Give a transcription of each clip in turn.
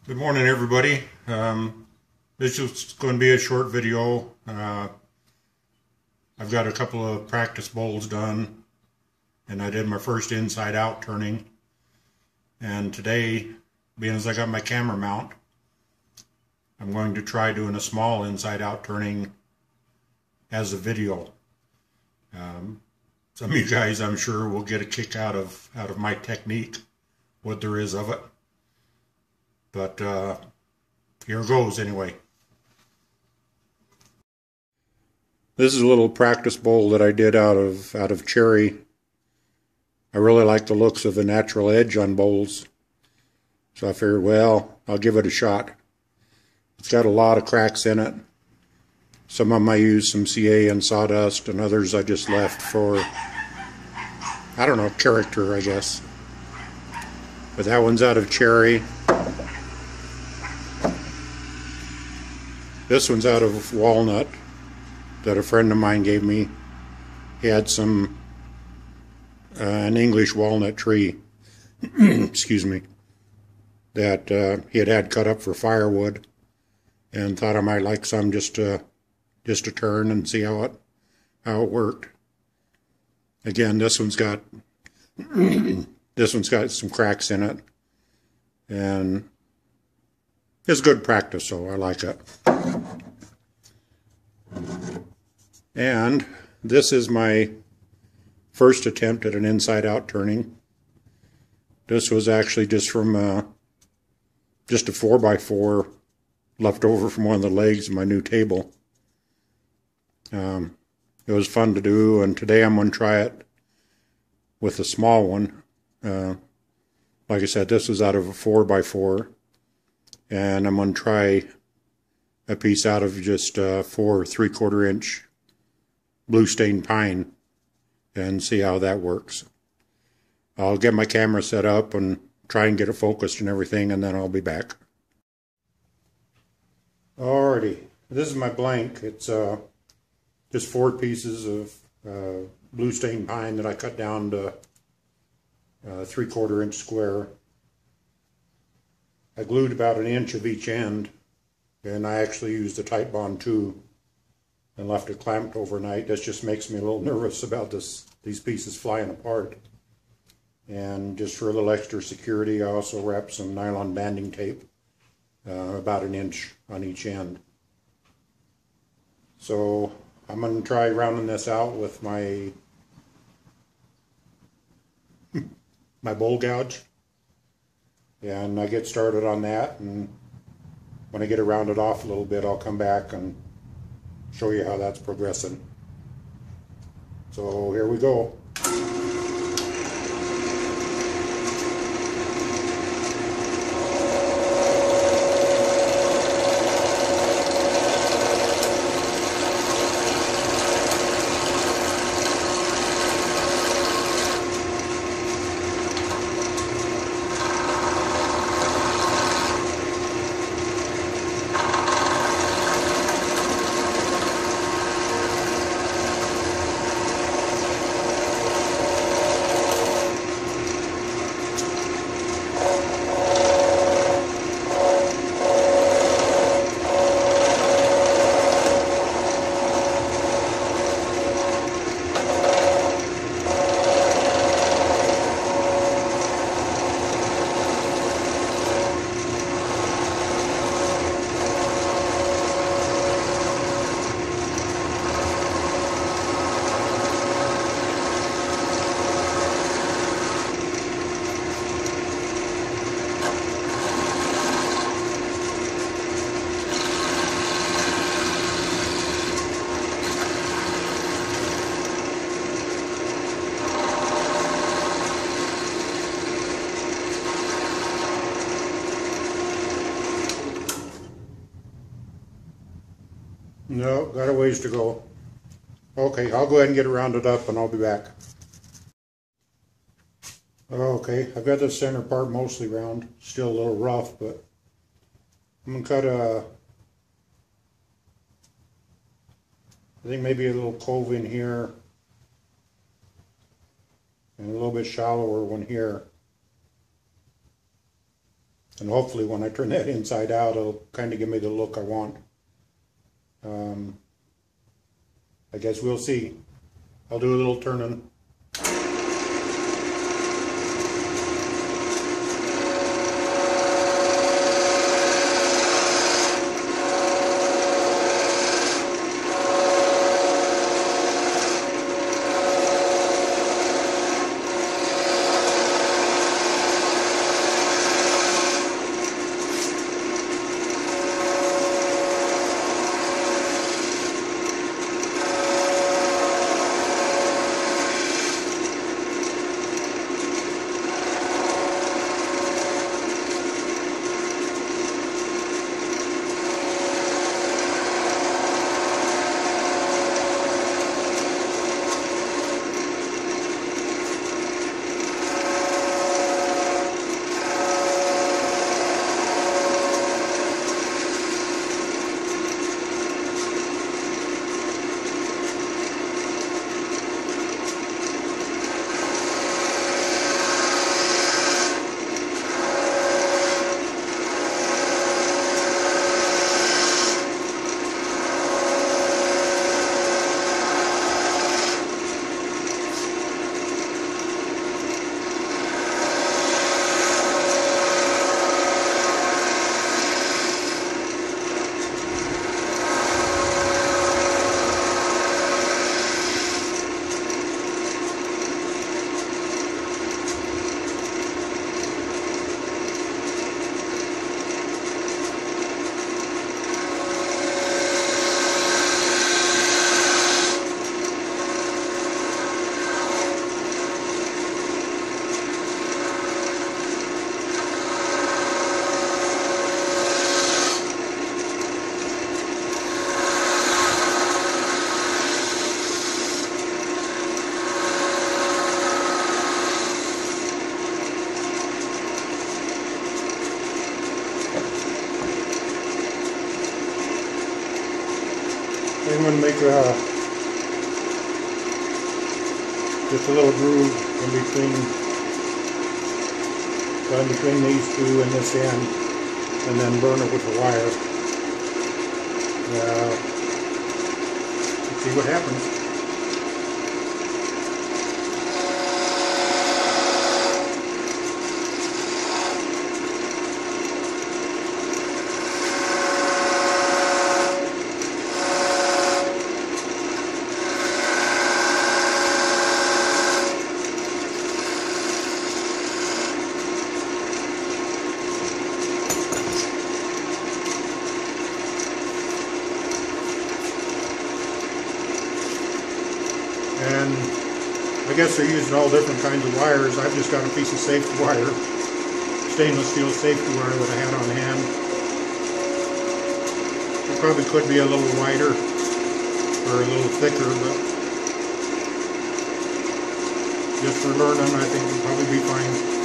Good morning, everybody. This is going to be a short video. I've got a couple of practice bowls done, and I did my first inside-out turning. And today, being as I got my camera mount, I'm going to try doing a small inside-out turning as a video. Some of you guys, I'm sure, will get a kick out of my technique, what there is of it. But here goes anyway. This is a little practice bowl that I did out of cherry. I really like the looks of the natural edge on bowls, so I figured, well, I'll give it a shot. It's got a lot of cracks in it. Some of them I used some CA and sawdust, and others I just left for, I don't know, character, I guess. But that one's out of cherry. This one's out of walnut that a friend of mine gave me. He had some an English walnut tree, excuse me, that he had cut up for firewood, and thought I might like some just to turn and see how it worked. Again, this one's got some cracks in it, and it's good practice, so I like it. And this is my first attempt at an inside-out turning. This was actually just from just a 4x4 left over from one of the legs of my new table. It was fun to do, and today I'm going to try it with a small one. Like I said, this was out of a 4x4, and I'm going to try a piece out of just 4 3/4 inch blue stained pine and see how that works. I'll get my camera set up and try and get it focused and everything, and then I'll be back. Alrighty, this is my blank. It's just 4 pieces of blue stained pine that I cut down to 3/4 inch square. I glued about 1 inch of each end, and I actually used a Titebond 2 and left it clamped overnight. This just makes me a little nervous about these pieces flying apart. And just for a little extra security, I also wrapped some nylon banding tape, about 1 inch on each end. So I'm going to try rounding this out with my my bowl gouge, and I get started on that, and when I get it rounded off a little bit, I'll come back and show you how that's progressing. So here we go. No, got a ways to go. Okay, I'll go ahead and get it rounded up and I'll be back. Okay, I've got the center part mostly round. Still a little rough, but I'm going to cut I think maybe a little cove in here and a little bit shallower one here. And hopefully when I turn that inside out, it'll kind of give me the look I want. I guess we'll see. I'll do a little turning. I'm going to make just a little groove in between these two and this end, and then burn it with the wire. Let's see what happens. And I guess they're using all different kinds of wires. I've just got a piece of safety wire, stainless steel safety wire that I had on hand. It probably could be a little wider or a little thicker, but just for learning, I think it'll probably be fine.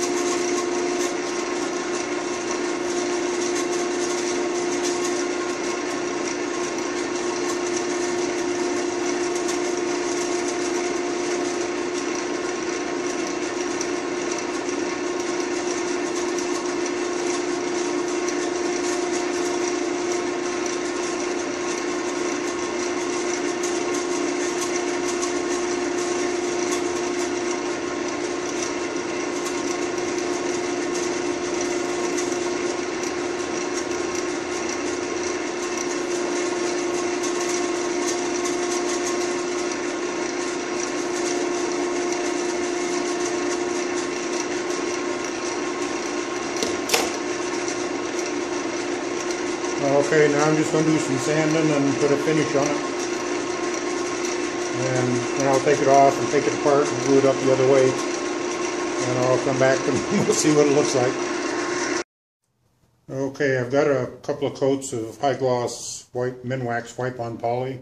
Okay, now I'm just going to do some sanding and put a finish on it. And then I'll take it off and take it apart and glue it up the other way. And I'll come back and we'll see what it looks like. Okay, I've got a couple of coats of high gloss white Minwax wipe-on poly.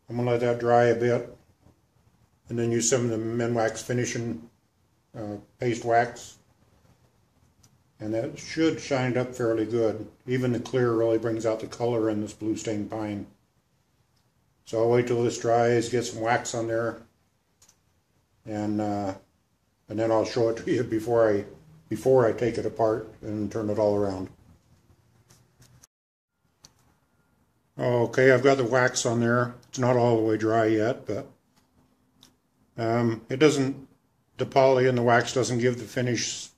I'm going to let that dry a bit. And then use some of the Minwax finishing paste wax. And that should shine it up fairly good. Even the clear really brings out the color in this blue stained pine. So I'll wait till this dries, get some wax on there, and then I'll show it to you before I before I take it apart and turn it all around. Okay, I've got the wax on there. It's not all the way dry yet, but it doesn't, the poly and the wax doesn't give the finish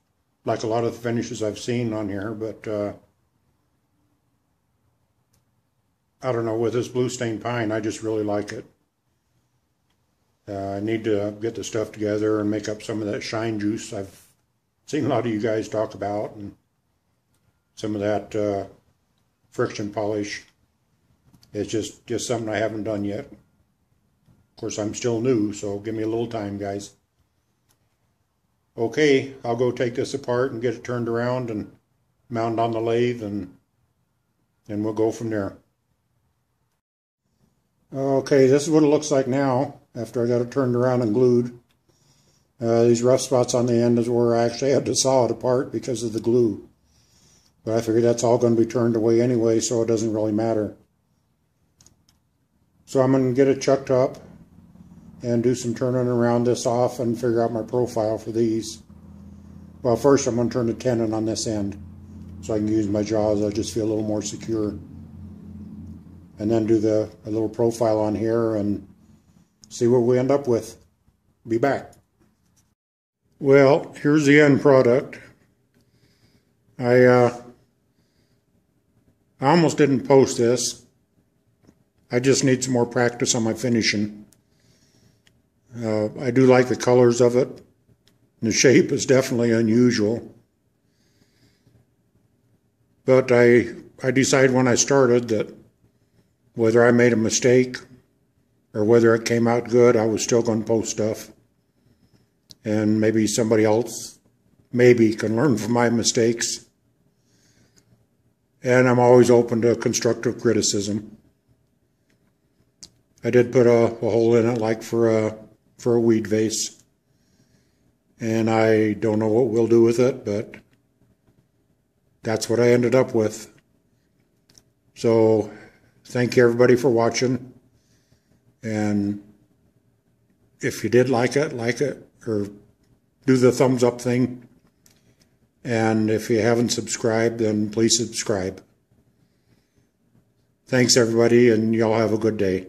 like a lot of the finishes I've seen on here, but I don't know, with this blue stained pine, I just really like it. I need to get the stuff together and make up some of that shine juice I've seen a lot of you guys talk about, and some of that friction polish. It's just something I haven't done yet. Of course, I'm still new, so give me a little time, guys. Okay, I'll go take this apart and get it turned around and mount on the lathe, and we'll go from there. Okay, this is what it looks like now after I got it turned around and glued. These rough spots on the end is where I actually had to saw it apart because of the glue. But I figured that's all going to be turned away anyway, so it doesn't really matter. So I'm going to get it chucked up and do some turning around this off and figure out my profile for these. Well, first I'm going to turn the tenon on this end so I can use my jaws. I'll just feel a little more secure. And then do a little profile on here and see what we end up with. Be back. Well, here's the end product. I almost didn't post this. I just need some more practice on my finishing. I do like the colors of it. The shape is definitely unusual. But I decided when I started that whether I made a mistake or whether it came out good, I was still going to post stuff. And maybe somebody else maybe can learn from my mistakes. And I'm always open to constructive criticism. I did put a hole in it like for a weed vase. And I don't know what we'll do with it, but that's what I ended up with. So thank you everybody for watching. And if you did like it, or do the thumbs up thing. And if you haven't subscribed, then please subscribe. Thanks everybody, and y'all have a good day.